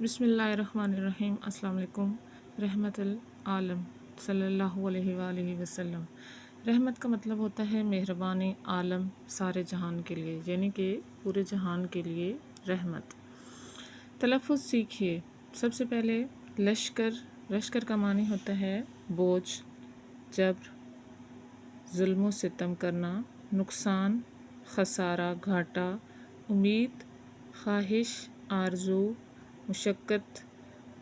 بسم اللہ الرحمن الرحیم۔ السلام علیکم۔ رحمت العالم صلی اللہ علیہ وآلہ وسلم۔ رحمت کا مطلب ہوتا ہے مہربانی، عالم سارے جہان کے لیے، یعنی کہ پورے جہان کے لیے رحمت۔ تلفظ سیکھیے۔ سب سے پہلے لشکر کا معنی ہوتا ہے بوجھ، جبر، ظلم و ستم کرنا، نقصان، خسارہ، گھاٹا، امید، خواہش، آرزو، مشقت،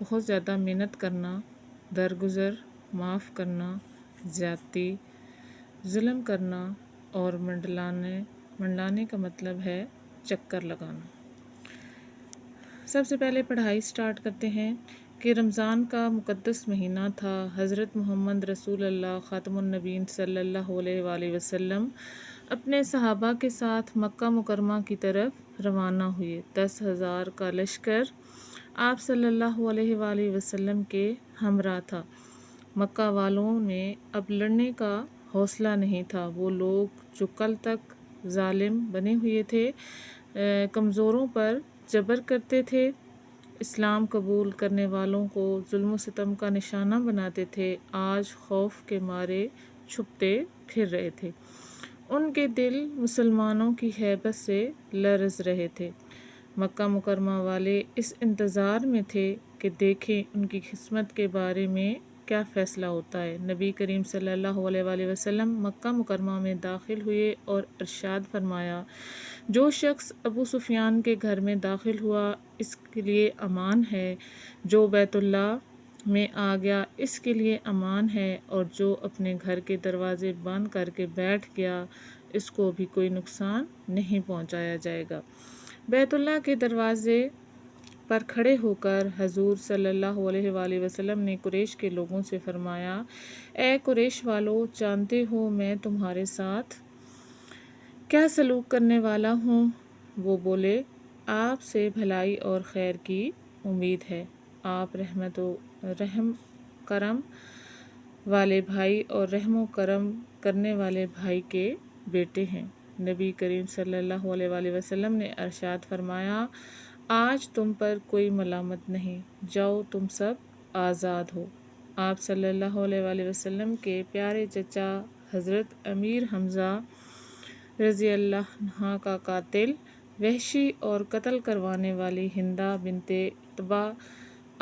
بہت زیادہ محنت کرنا، درگزر، معاف کرنا، زیادتی، ظلم کرنا، اور منڈلانے کا مطلب ہے چکر لگانا۔ سب سے پہلے پڑھائی سٹارٹ کرتے ہیں کہ رمضان کا مقدس مہینہ تھا۔ حضرت محمد رسول اللہ خاتم النبیین صلی اللہ علیہ وآلہ وسلم اپنے صحابہ کے ساتھ مکہ مکرمہ کی طرف روانہ ہوئے۔ 10,000 کا لشکر آپ صلی اللہ علیہ وآلہ وسلم کے ہمراہ تھا۔ مکہ والوں میں اب لڑنے کا حوصلہ نہیں تھا۔ وہ لوگ جو کل تک ظالم بنے ہوئے تھے، کمزوروں پر جبر کرتے تھے، اسلام قبول کرنے والوں کو ظلم و ستم کا نشانہ بناتے تھے، آج خوف کے مارے چھپتے پھر رہے تھے۔ ان کے دل مسلمانوں کی ہیبت سے لرز رہے تھے۔ مکہ مکرمہ والے اس انتظار میں تھے کہ دیکھیں ان کی قسمت کے بارے میں کیا فیصلہ ہوتا ہے۔ نبی کریم صلی اللہ علیہ وآلہ وسلم مکہ مکرمہ میں داخل ہوئے اور ارشاد فرمایا، جو شخص ابو سفیان کے گھر میں داخل ہوا اس کے لیے امان ہے، جو بیت اللہ میں آ گیا اس کے لیے امان ہے، اور جو اپنے گھر کے دروازے بند کر کے بیٹھ گیا اس کو بھی کوئی نقصان نہیں پہنچایا جائے گا۔ بیت اللہ کے دروازے پر کھڑے ہو کر حضور صلی اللہ علیہ وآلہ وسلم نے قریش کے لوگوں سے فرمایا، اے قریش والو، جانتے ہو میں تمہارے ساتھ کیا سلوک کرنے والا ہوں؟ وہ بولے، آپ سے بھلائی اور خیر کی امید ہے۔ آپ رحم کرم والے بھائی اور رحم و کرم کرنے والے بھائی کے بیٹے ہیں۔ نبی کریم صلی اللہ علیہ وآلہ وسلم نے ارشاد فرمایا، آج تم پر کوئی ملامت نہیں، جاؤ تم سب آزاد ہو۔ آپ صلی اللہ علیہ وآلہ وسلم کے پیارے چچا حضرت امیر حمزہ رضی اللہ عنہ کا قاتل وحشی اور قتل کروانے والی ہندہ بنت عتبہ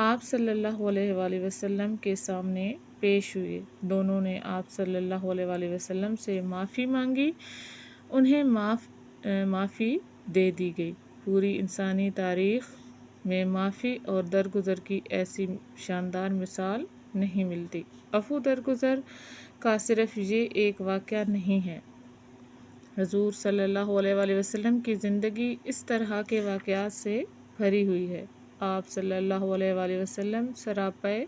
آپ صلی اللہ علیہ وآلہ وسلم کے سامنے پیش ہوئے۔ دونوں نے آپ صلی اللہ علیہ وآلہ وسلم سے معافی مانگی، انہیں معافی دے دی گئی۔ پوری انسانی تاریخ میں معافی اور درگزر کی ایسی شاندار مثال نہیں ملتی۔ عفو درگزر کا صرف یہ ایک واقعہ نہیں ہے۔ حضور صلی اللہ علیہ وآلہ وسلم کی زندگی اس طرح کے واقعات سے بھری ہوئی ہے۔ آپ صلی اللہ علیہ وآلہ وسلم سراپے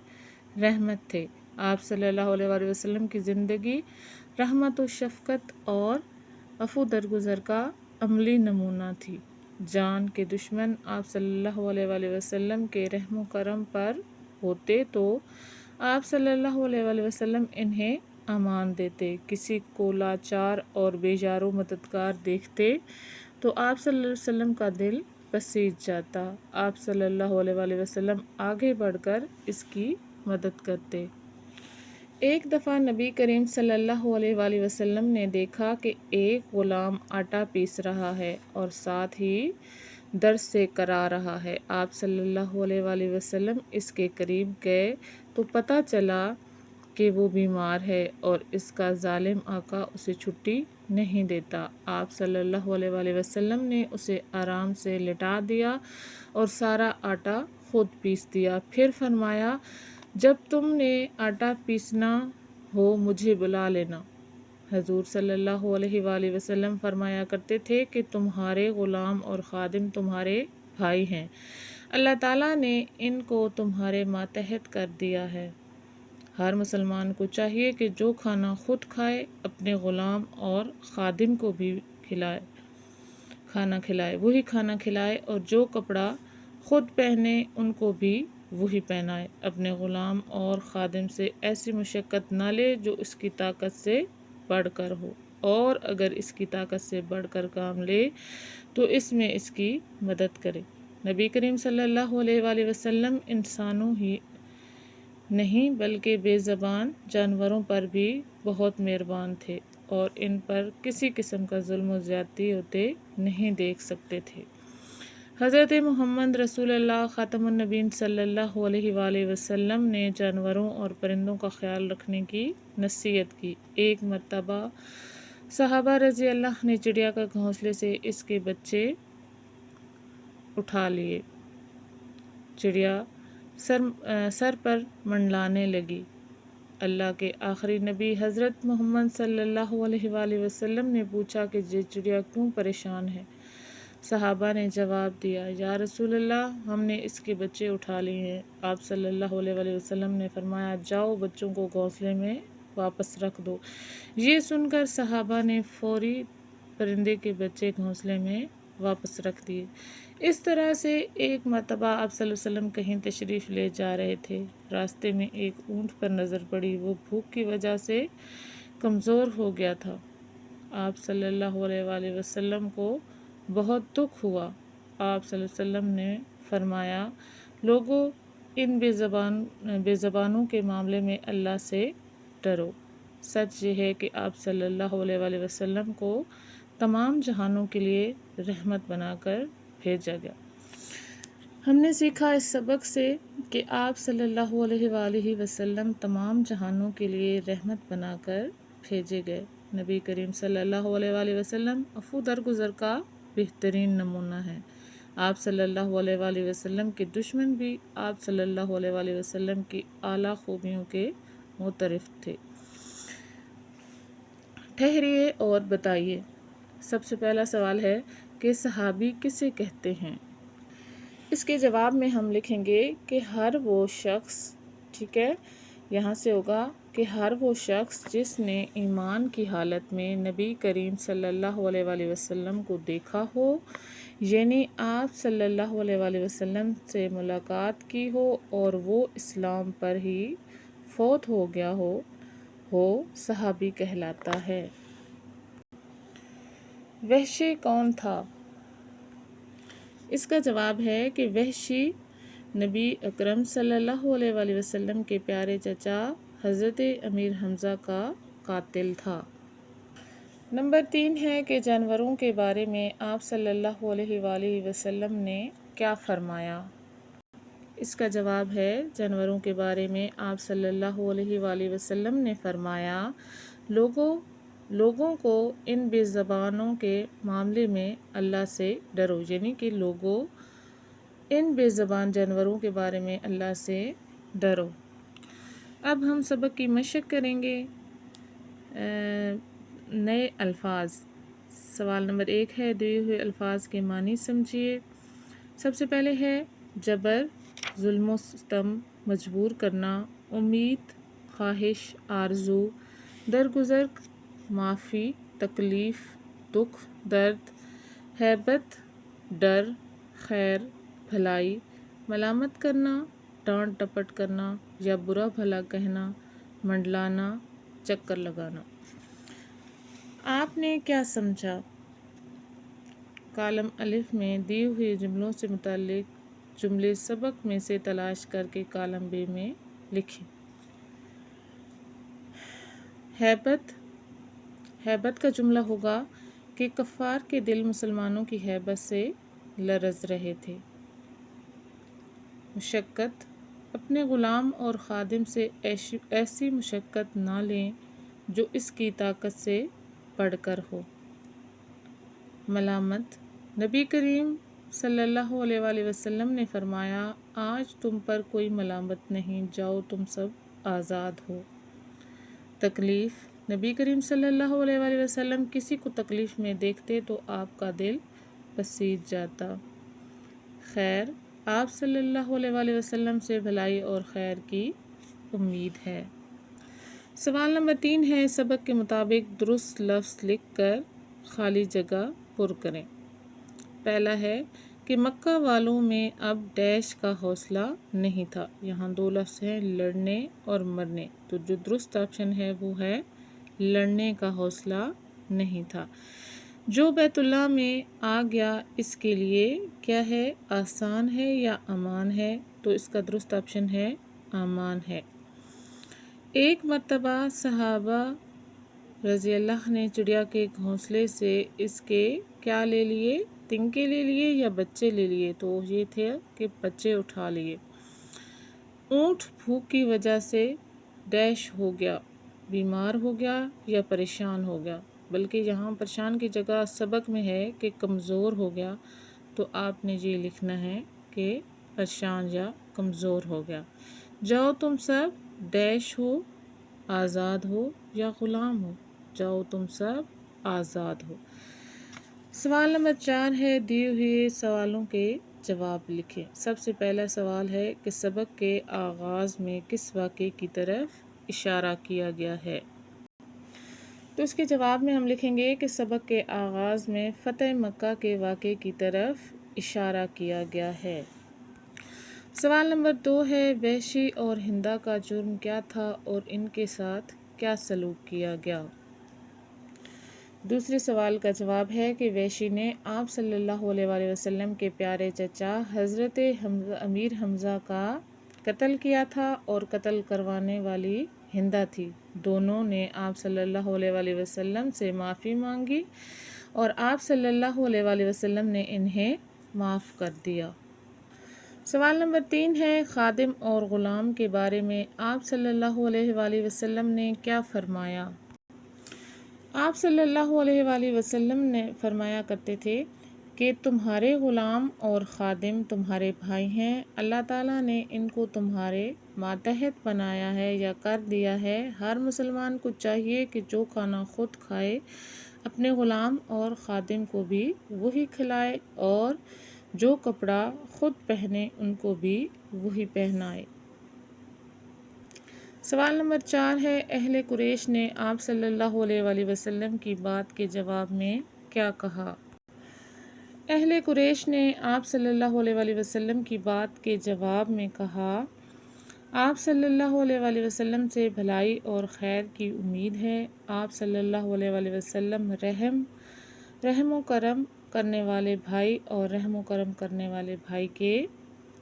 رحمت تھے۔ آپ صلی اللہ علیہ وآلہ وسلم کی زندگی رحمت و شفقت اور عفو درگزر کا عملی نمونہ تھی۔ جان کے دشمن آپ صلی اللہ علیہ وآلہ وسلم کے رحم و کرم پر ہوتے تو آپ صلی اللہ علیہ وآلہ وسلم انہیں امان دیتے۔ کسی کو لاچار اور بے یار و مددگار دیکھتے تو آپ صلی اللہ علیہ وسلم کا دل پسیج جاتا۔ آپ صلی اللہ علیہ وآلہ وسلم آگے بڑھ کر اس کی مدد کرتے۔ ایک دفعہ نبی کریم صلی اللہ علیہ وآلہ وسلم نے دیکھا کہ ایک غلام آٹا پیس رہا ہے اور ساتھ ہی درد سے کرا رہا ہے۔ آپ صلی اللہ علیہ وآلہ وسلم اس کے قریب گئے تو پتہ چلا کہ وہ بیمار ہے اور اس کا ظالم آقا اسے چھٹی نہیں دیتا۔ آپ صلی اللہ علیہ وآلہ وسلم نے اسے آرام سے لٹا دیا اور سارا آٹا خود پیس دیا۔ پھر فرمایا، جب تم نے آٹا پیسنا ہو مجھے بلا لینا۔ حضور صلی اللہ علیہ وآلہ وسلم فرمایا کرتے تھے کہ تمہارے غلام اور خادم تمہارے بھائی ہیں، اللہ تعالیٰ نے ان کو تمہارے ماتحت کر دیا ہے۔ ہر مسلمان کو چاہیے کہ جو کھانا خود کھائے اپنے غلام اور خادم کو بھی وہی کھانا کھلائے، اور جو کپڑا خود پہنے ان کو بھی وہی پہنائے۔ اپنے غلام اور خادم سے ایسی مشقت نہ لے جو اس کی طاقت سے بڑھ کر ہو، اور اگر اس کی طاقت سے بڑھ کر کام لے تو اس میں اس کی مدد کرے۔ نبی کریم صلی اللہ علیہ وآلہ وسلم انسانوں ہی نہیں بلکہ بے زبان جانوروں پر بھی بہت مہربان تھے اور ان پر کسی قسم کا ظلم و زیادتی ہوتے نہیں دیکھ سکتے تھے۔ حضرت محمد رسول اللہ خاتم النبیین صلی اللہ علیہ وآلہ وسلم نے جانوروں اور پرندوں کا خیال رکھنے کی نصیحت کی۔ ایک مرتبہ صحابہ رضی اللہ نے چڑیا کا گھونسلے سے اس کے بچے اٹھا لیے۔ چڑیا سر پر منڈلانے لگی۔ اللہ کے آخری نبی حضرت محمد صلی اللہ علیہ وآلہ وسلم نے پوچھا کہ یہ چڑیا کیوں پریشان ہے؟ صحابہ نے جواب دیا، یا رسول اللہ، ہم نے اس کے بچے اٹھا لیے ہیں۔ آپ صلی اللہ علیہ وآلہ وسلم نے فرمایا، جاؤ بچوں کو گھونسلے میں واپس رکھ دو۔ یہ سن کر صحابہ نے فوری پرندے کے بچے گھونسلے میں واپس رکھ دیے۔ اس طرح سے ایک مرتبہ آپ صلی اللہ علیہ وسلم کہیں تشریف لے جا رہے تھے۔ راستے میں ایک اونٹ پر نظر پڑی۔ وہ بھوک کی وجہ سے کمزور ہو گیا تھا۔ آپ صلی اللہ علیہ وآلہ وسلم کو بہت دکھ ہوا۔ آپ صلی اللہ علیہ وسلم نے فرمایا، لوگوں، ان بے زبانوں کے معاملے میں اللہ سے ڈرو۔ سچ یہ ہے کہ آپ صلی اللہ علیہ وآلہ وسلم کو تمام جہانوں کے لیے رحمت بنا کر بھیجا گیا۔ ہم نے سیکھا اس سبق سے کہ آپ صلی اللہ علیہ وآلہ وسلم تمام جہانوں کے لیے رحمت بنا کر بھیجے گئے۔ نبی کریم صلی اللہ علیہ وآلہ وسلم عفو درگزر کا بہترین نمونہ ہے۔ آپ صلی اللہ علیہ وآلہ وسلم کے دشمن بھی آپ صلی اللہ علیہ وآلہ وسلم کی اعلیٰ خوبیوں کے معترف تھے۔ ٹھہریے اور بتائیے۔ سب سے پہلا سوال ہے کہ صحابی کسے کہتے ہیں؟ اس کے جواب میں ہم لکھیں گے کہ ہر وہ شخص، ٹھیک ہے، یہاں سے ہوگا کہ ہر وہ شخص جس نے ایمان کی حالت میں نبی کریم صلی اللہ علیہ وآلہ وسلم کو دیکھا ہو، یعنی آپ صلی اللہ علیہ وآلہ وسلم سے ملاقات کی ہو اور وہ اسلام پر ہی فوت ہو گیا ہو صحابی کہلاتا ہے۔ وحشی کون تھا؟ اس کا جواب ہے کہ وحشی نبی اکرم صلی اللہ علیہ وآلہ وسلم کے پیارے چچا حضرت امیر حمزہ کا قاتل تھا۔ نمبر 3 ہے کہ جانوروں کے بارے میں آپ صلی اللہ علیہ وآلہ وسلم نے کیا فرمایا؟ اس کا جواب ہے، جانوروں کے بارے میں آپ صلی اللہ علیہ وآلہ وسلم نے فرمایا، لوگوں کو ان بے زبانوں کے معاملے میں اللہ سے ڈرو، یعنی کہ لوگوں، ان بے زبان جانوروں کے بارے میں اللہ سے ڈرو۔ اب ہم سبق کی مشق کریں گے۔ نئے الفاظ۔ سوال نمبر 1 ہے، دیے ہوئے الفاظ کے معنی سمجھیے۔ سب سے پہلے ہے جبر، ظلم و ستم، مجبور کرنا، امید، خواہش، آرزو، درگزر، معافی، تکلیف، دکھ، درد، ہیبت، ڈر، خیر، بھلائی، ملامت کرنا، ڈانٹ ڈپٹ کرنا یا برا بھلا کہنا، منڈلانا، چکر لگانا۔ آپ نے کیا سمجھا؟ کالم الف میں دیے ہوئے جملوں سے متعلق جملے سبق میں سے تلاش کر کے کالم ب میں لکھیں۔ ہیبت کا جملہ ہوگا کہ کفار کے دل مسلمانوں کی ہیبت سے لرز رہے تھے۔ مشقت، اپنے غلام اور خادم سے ایسی مشقت نہ لیں جو اس کی طاقت سے بڑھ کر ہو۔ ملامت، نبی کریم صلی اللہ علیہ وآلہ وسلم نے فرمایا، آج تم پر کوئی ملامت نہیں، جاؤ تم سب آزاد ہو۔ تکلیف، نبی کریم صلی اللہ علیہ وآلہ وسلم کسی کو تکلیف میں دیکھتے تو آپ کا دل پسیج جاتا۔ خیر، آپ صلی اللہ علیہ وآلہ وسلم سے بھلائی اور خیر کی امید ہے۔ سوال نمبر 3 ہے، سبق کے مطابق درست لفظ لکھ کر خالی جگہ پر کریں۔ پہلا ہے کہ مکہ والوں میں اب ڈیش کا حوصلہ نہیں تھا۔ یہاں 2 لفظ ہیں، لڑنے اور مرنے، تو جو درست آپشن ہے وہ ہے لڑنے کا حوصلہ نہیں تھا۔ جو بیت اللہ میں آ گیا اس کے لیے کیا ہے، آسان ہے یا امان ہے؟ تو اس کا درست آپشن ہے امان ہے۔ ایک مرتبہ صحابہ رضی اللہ نے چڑیا کے گھونسلے سے اس کے کیا لے لیے، تنکے لے لیے یا بچے لے لیے؟ تو یہ تھے کہ بچے اٹھا لیے۔ اونٹ بھوک کی وجہ سے ڈیش ہو گیا، بیمار ہو گیا یا پریشان ہو گیا، بلکہ یہاں پریشان کی جگہ سبق میں ہے کہ کمزور ہو گیا، تو آپ نے یہ لکھنا ہے کہ پریشان یا کمزور ہو گیا۔ جاؤ تم سب ڈیش ہو، آزاد ہو یا غلام ہو؟ جاؤ تم سب آزاد ہو۔ سوال نمبر 4 ہے، دیے ہوئے سوالوں کے جواب لکھیں۔ سب سے پہلا سوال ہے کہ سبق کے آغاز میں کس واقعے کی طرف اشارہ کیا گیا ہے؟ تو اس کے جواب میں ہم لکھیں گے کہ سبق کے آغاز میں فتح مکہ کے واقعے کی طرف اشارہ کیا گیا ہے۔ سوال نمبر 2 ہے، وحشی اور ہندا کا جرم کیا تھا اور ان کے ساتھ کیا سلوک کیا گیا؟ دوسرے سوال کا جواب ہے کہ وحشی نے آپ صلی اللہ علیہ وآلہ وسلم کے پیارے چچا حضرت امیر حمزہ کا قتل کیا تھا اور قتل کروانے والی ہندا تھی۔ دونوں نے آپ صلی اللہ علیہ وآلہ وسلم سے معافی مانگی اور آپ صلی اللہ علیہ وآلہ وسلم نے انہیں معاف کر دیا۔ سوال نمبر 3 ہے، خادم اور غلام کے بارے میں آپ صلی اللہ علیہ وآلہ وسلم نے کیا فرمایا؟ آپ صلی اللہ علیہ وآلہ وسلم نے فرمایا کرتے تھے کہ تمہارے غلام اور خادم تمہارے بھائی ہیں، اللہ تعالیٰ نے ان کو تمہارے ماتحت بنایا ہے یا کر دیا ہے۔ ہر مسلمان کو چاہیے کہ جو کھانا خود کھائے اپنے غلام اور خادم کو بھی وہی کھلائے، اور جو کپڑا خود پہنے ان کو بھی وہی پہنائے۔ سوال نمبر 4 ہے، اہل قریش نے آپ صلی اللہ علیہ وآلہ وسلم کی بات کے جواب میں کیا کہا؟ اہل قریش نے آپ صلی اللہ علیہ وآلہ وسلم کی بات کے جواب میں کہا، آپ صلی اللہ علیہ وآلہ وسلم سے بھلائی اور خیر کی امید ہے۔ آپ صلی اللہ علیہ وآلہ وسلم رحم و کرم کرنے والے بھائی اور رحم و کرم کرنے والے بھائی کے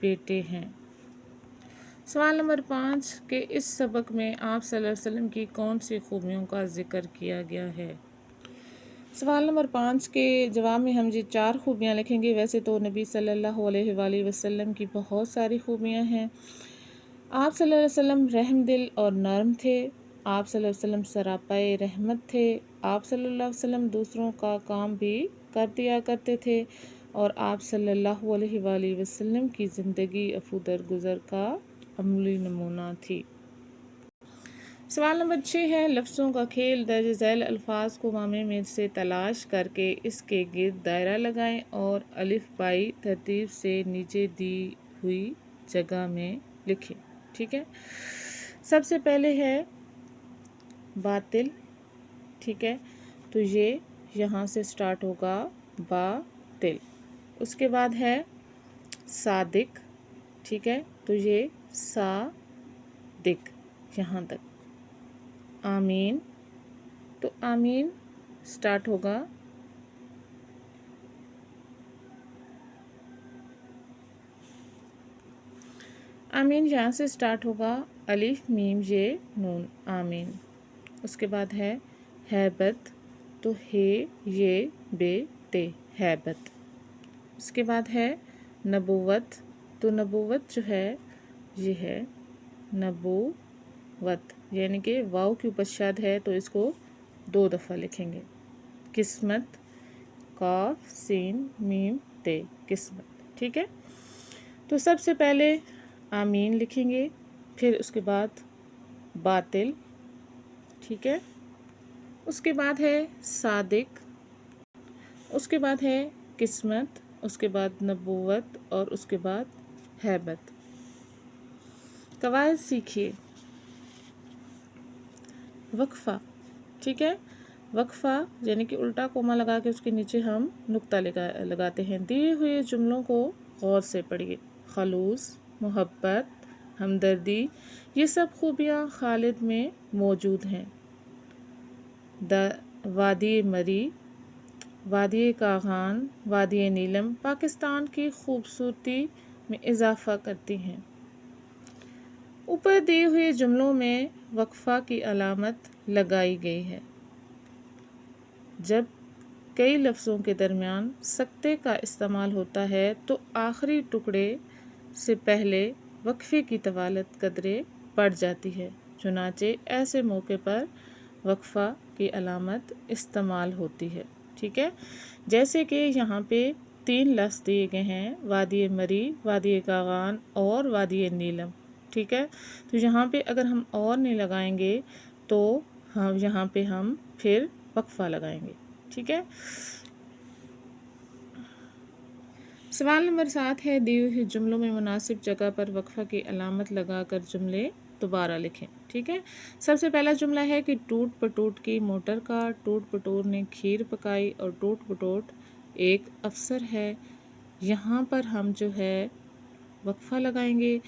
بیٹے ہیں۔ سوال نمبر 5 کہ اس سبق میں آپ صلی اللہ علیہ وسلم کی کون سی خوبیوں کا ذکر کیا گیا ہے؟ سوال نمبر 5 کے جواب میں ہم 4 خوبیاں لکھیں گے۔ ویسے تو نبی صلی اللہ علیہ وآلہ وسلم کی بہت ساری خوبیاں ہیں۔ آپ صلی اللہ علیہ وسلم رحم دل اور نرم تھے۔ آپ صلی اللہ علیہ وسلم سراپائے رحمت تھے۔ آپ صلی اللہ علیہ وسلم دوسروں کا کام بھی کر دیا کرتے تھے، اور آپ صلی اللہ علیہ وآلہ وسلم کی زندگی عفو درگزر کا عملی نمونہ تھی۔ سوال نمبر 6 ہے، لفظوں کا کھیل درج ذیل الفاظ کو معنی میں سے تلاش کر کے اس کے گرد دائرہ لگائیں اور الف بائی ترتیب سے نیچے دی ہوئی جگہ میں لکھیں۔ ٹھیک ہے، سب سے پہلے ہے باطل۔ ٹھیک ہے، تو یہ یہاں سے سٹارٹ ہوگا باطل۔ اس کے بعد ہے صادق۔ ٹھیک ہے، تو یہ صادق یہاں تک۔ آمین، تو آمین سٹارٹ ہوگا آمین یہاں سے سٹارٹ ہوگا الف میم یہ نون، آمین۔ اس کے بعد ہے ہیبت، تو ہے یہ بے تے، ہیبت۔ اس کے بعد ہے نبوت، تو نبوت جو ہے یہ ہے نبوت، یعنی کہ واو کے اوپر شد ہے تو اس کو 2 دفعہ لکھیں گے۔ قسمت، قاف سین میم تے، قسمت۔ ٹھیک ہے، تو سب سے پہلے آمین لکھیں گے، پھر اس کے بعد باطل۔ ٹھیک ہے، اس کے بعد ہے صادق، اس کے بعد ہے قسمت، اس کے بعد نبوت، اور اس کے بعد ہیبت۔ قواعد سیکھیے۔ وقفہ، ٹھیک ہے، وقفہ یعنی کہ الٹا کوما لگا کے اس کے نیچے ہم نقطہ لگاتے ہیں۔ دیے ہوئے جملوں کو غور سے پڑھیے۔ خلوص، محبت، ہمدردی، یہ سب خوبیاں خالد میں موجود ہیں۔ وادی مری، وادی کاغان، وادی نیلم پاکستان کی خوبصورتی میں اضافہ کرتی ہیں۔ اوپر دیے ہوئے جملوں میں وقفہ کی علامت لگائی گئی ہے۔ جب کئی لفظوں کے درمیان سکتے کا استعمال ہوتا ہے تو آخری ٹکڑے سے پہلے وقفے کی طوالت قدرے بڑھ جاتی ہے، چنانچہ ایسے موقع پر وقفہ کی علامت استعمال ہوتی ہے۔ ٹھیک ہے، جیسے کہ یہاں پہ 3 لفظ دیے گئے ہیں، وادی مری، وادی کاغان اور وادی نیلم۔ ٹھیک ہے، تو یہاں پہ اگر ہم اور نہیں لگائیں گے تو یہاں پہ ہم پھر وقفہ لگائیں گے۔ ٹھیک ہے، سوال نمبر 7 ہے، دیے ہوئے جملوں میں مناسب جگہ پر وقفہ کی علامت لگا کر جملے دوبارہ لکھیں۔ ٹھیک ہے، سب سے پہلا جملہ ہے کہ ٹوٹ پٹوٹ کی موٹر کا، ٹوٹ پٹوٹ نے کھیر پکائی اور ٹوٹ پٹوٹ ایک افسر ہے۔ یہاں پر ہم جو ہے وقفہ لگائیں گے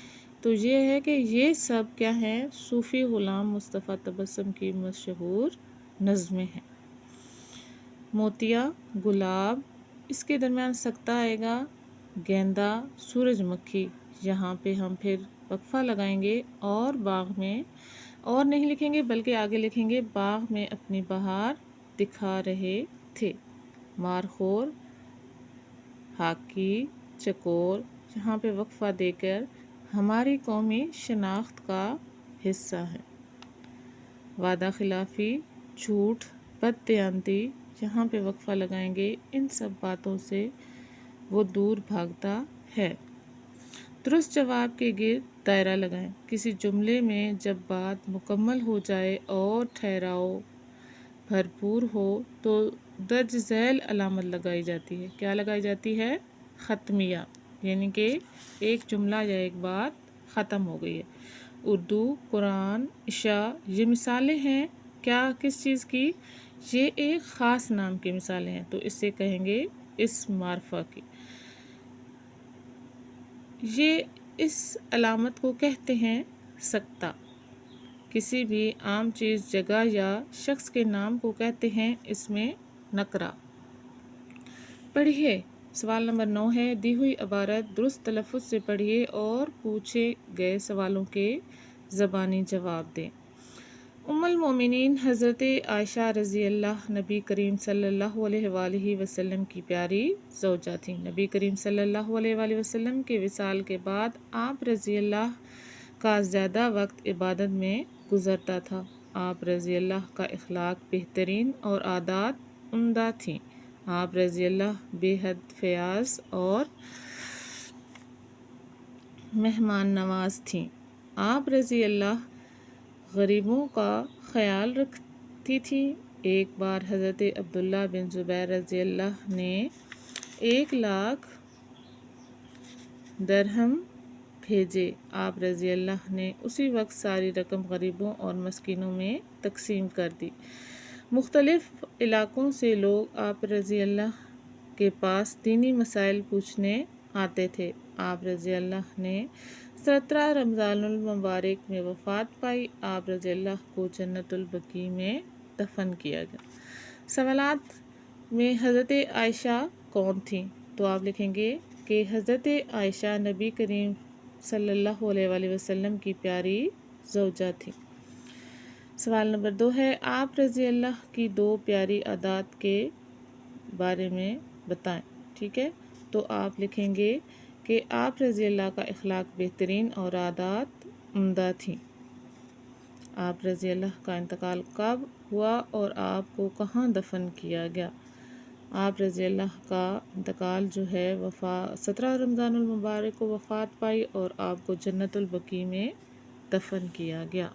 تو یہ ہے کہ یہ سب کیا ہیں، صوفی غلام مصطفیٰ تبسم کی مشہور نظمیں ہیں۔ موتیا، گلاب، اس کے درمیان سکتہ آئے گا، گیندا، سورج مکھی، یہاں پہ ہم پھر وقفہ لگائیں گے اور باغ میں اور نہیں لکھیں گے بلکہ آگے لکھیں گے، باغ میں اپنی بہار دکھا رہے تھے۔ مارخور، ہاکی، چکور، یہاں پہ وقفہ دے کر ہماری قومی شناخت کا حصہ ہے۔ وعدہ خلافی، جھوٹ، بددیانتی، یہاں پہ وقفہ لگائیں گے، ان سب باتوں سے وہ دور بھاگتا ہے۔ درست جواب کے گرد دائرہ لگائیں۔ کسی جملے میں جب بات مکمل ہو جائے اور ٹھہراؤ بھرپور ہو تو درج ذیل علامت لگائی جاتی ہے۔ کیا لگائی جاتی ہے؟ ختمیہ، یعنی کہ ایک جملہ یا ایک بات ختم ہو گئی ہے۔ اردو، قرآن، عشاء، یہ مثالیں ہیں کیا، کس چیز کی؟ یہ ایک خاص نام کی مثالیں ہیں، تو اسے کہیں گے اسم معرفہ کی۔ یہ اس علامت کو کہتے ہیں سکتہ۔ کسی بھی عام چیز، جگہ یا شخص کے نام کو کہتے ہیں اسم نکرہ۔ پڑھیے، سوال نمبر 9 ہے، دی ہوئی عبارت درست تلفظ سے پڑھیے اور پوچھے گئے سوالوں کے زبانی جواب دیں۔ ام المومنین حضرت عائشہ رضی اللہ نبی کریم صلی اللہ علیہ وآلہ وسلم کی پیاری زوجہ تھیں۔ نبی کریم صلی اللہ علیہ وآلہ وسلم کے وصال کے بعد آپ رضی اللہ کا زیادہ وقت عبادت میں گزرتا تھا۔ آپ رضی اللہ کا اخلاق بہترین اور عادات عمدہ تھیں۔ آپ رضی اللہ بے حد فیاض اور مہمان نواز تھیں۔ آپ رضی اللہ غریبوں کا خیال رکھتی تھیں۔ ایک بار حضرت عبداللہ بن زبیر رضی اللہ نے 1,00,000 درہم بھیجے۔ آپ رضی اللہ نے اسی وقت ساری رقم غریبوں اور مسکینوں میں تقسیم کر دی۔ مختلف علاقوں سے لوگ آپ رضی اللہ کے پاس دینی مسائل پوچھنے آتے تھے۔ آپ رضی اللہ نے 17 رمضان المبارک میں وفات پائی۔ آپ رضی اللہ کو جنت البقیع میں دفن کیا گیا۔ سوالات میں حضرت عائشہ کون تھیں؟ تو آپ لکھیں گے کہ حضرت عائشہ نبی کریم صلی اللہ علیہ وآلہ وسلم کی پیاری زوجہ تھیں۔ سوال نمبر 2 ہے، آپ رضی اللہ کی 2 پیاری عادات کے بارے میں بتائیں۔ ٹھیک ہے، تو آپ لکھیں گے کہ آپ رضی اللہ کا اخلاق بہترین اور عادات عمدہ تھیں۔ آپ رضی اللہ کا انتقال کب ہوا اور آپ کو کہاں دفن کیا گیا؟ آپ رضی اللہ کا انتقال جو ہے 17 رمضان المبارک کو وفات پائی اور آپ کو جنت البقیع میں دفن کیا گیا۔